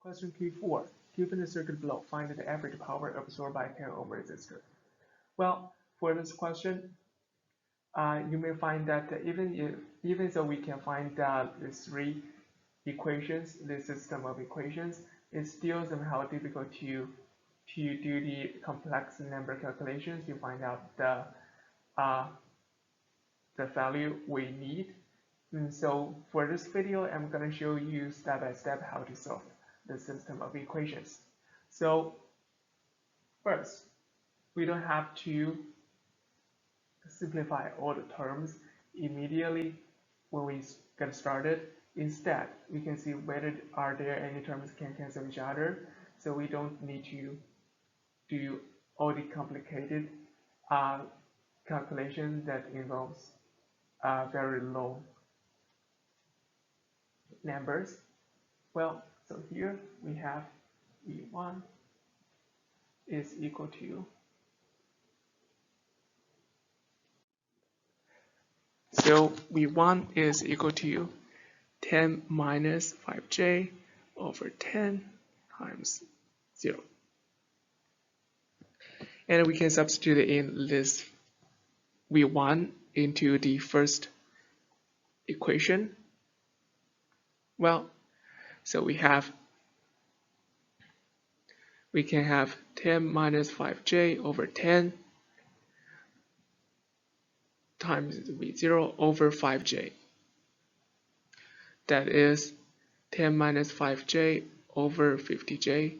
Question Q4. Given the circuit below, find the average power absorbed by a 10 ohm resistor. Well, for this question, you may find that even though we can find these three equations, this system of equations, it's still somehow difficult to do the complex number calculations to find out the value we need. And so for this video, I'm going to show you step by step how to solve the system of equations. So first, we don't have to simplify all the terms immediately when we get started. Instead, we can see whether are there any terms can cancel each other, so we don't need to do all the complicated calculation that involves very low numbers. Well, so here we have V1 is equal to, so V1 is equal to 10 minus 5j over 10 times 0. And we can substitute in this V1 into the first equation. Well, so we can have 10 minus 5j over 10 times V0 over 5j. That is 10 minus 5j over 50j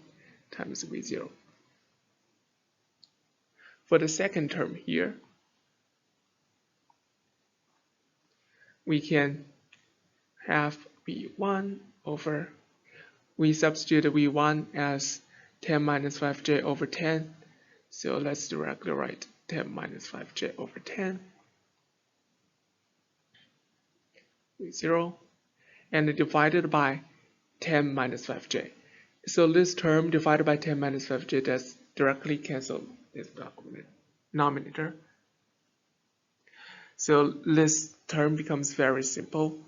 times V0. For the second term here, we can have V1 over, we substitute V1 as 10 minus 5j over 10. So let's directly write 10 minus 5j over 10 V0 and divided by 10 minus 5j. So this term divided by 10 minus 5j does directly cancel this denominator. So this term becomes very simple.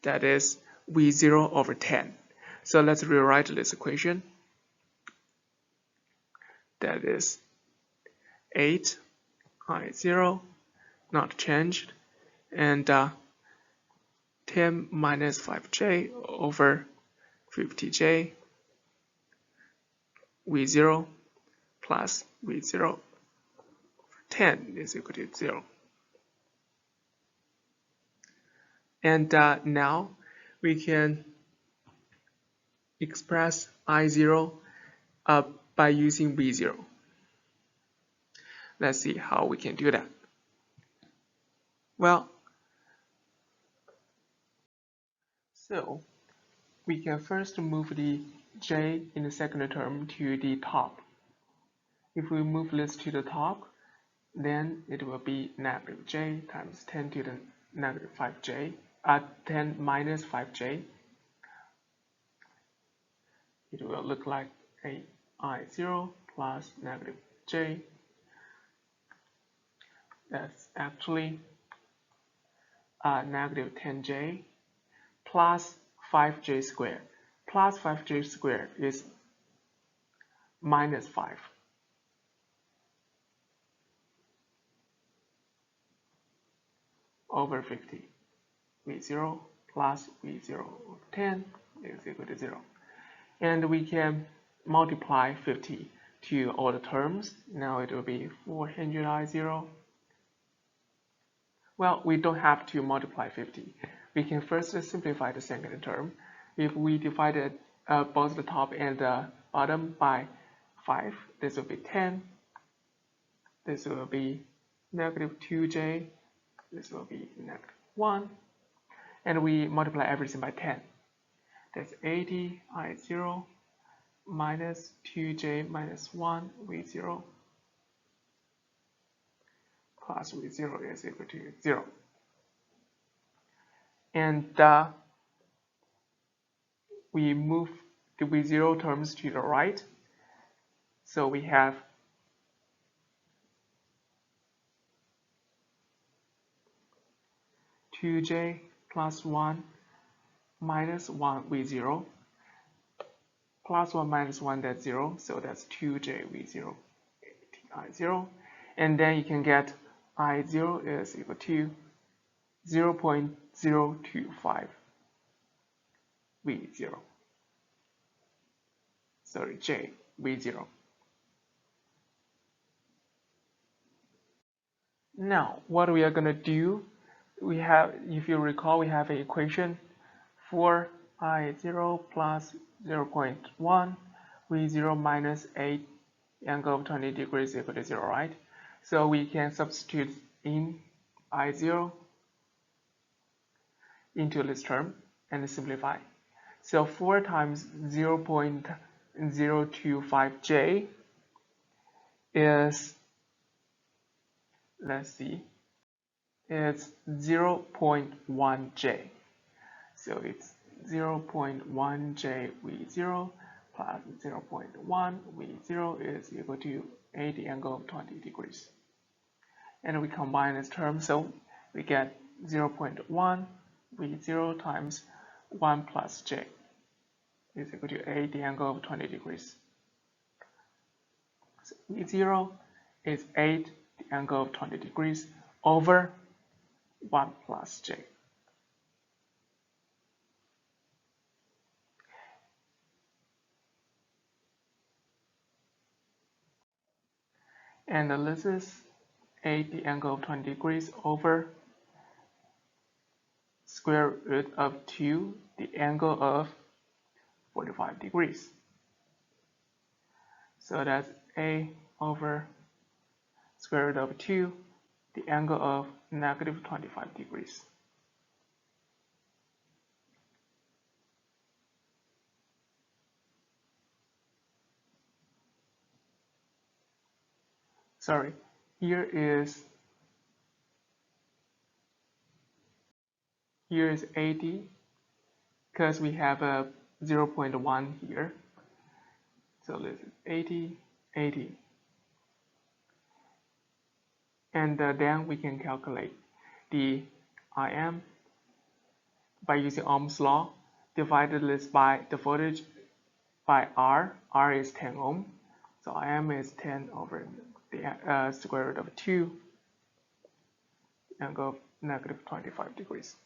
That is V0 over 10. So let's rewrite this equation. That is 8 I0 not changed, and 10 minus 5j over 50j V0 plus V0 over 10 is equal to 0. And now we can express I0 by using V0. Let's see how we can do that. Well, so we can first move the j in the second term to the top. If we move this to the top, then it will be negative j times 10 to the negative 5j, 10 minus 5j. It will look like a I0 plus negative j. That's actually negative 10j plus 5j squared. Plus 5j squared is minus 5. Over 50. V0 plus V0 over 10 is equal to 0. And we can multiply 50 to all the terms. Now it will be 400 I0. Well, we don't have to multiply 50. We can first simplify the second term. If we divided both the top and the bottom by 5, this will be 10. This will be negative 2j. This will be negative 1. And we multiply everything by 10. That's 80 I0 minus 2j minus 1 V0 plus V0 is equal to 0. And we move the V0 terms to the right. So we have 2j plus 1 minus 1 V0 plus 1 minus 1, that's 0, so that's 2j v0 I0, and then you can get I0 is equal to 0.025 v0, sorry, j v0. Now, what we are going to do, we have, if you recall, we have an equation for I0 plus 0.1 v0 minus 8 angle of 20 degrees equal to 0, right? So we can substitute in I0 into this term and simplify. So 4 times 0.025j is, let's see, it's 0.1j. So it's 0.1j v0 plus 0.1 v0 is equal to 80 angle of 20 degrees. And we combine this term, so we get 0.1 v0 times 1 plus j is equal to 80 angle of 20 degrees. So v0 is 8 the angle of 20 degrees over 1 plus j. And this is 8 the angle of 20 degrees over square root of 2 the angle of 45 degrees. So that's a over square root of 2 the angle of negative 25 degrees. Sorry, here is 80 because we have a 0.1 here. So this is 80, 80. And then we can calculate the Im by using Ohm's law. Divided this by the voltage by R. R is 10 ohm. So Im is 10 over the square root of 2 angle of negative 25 degrees.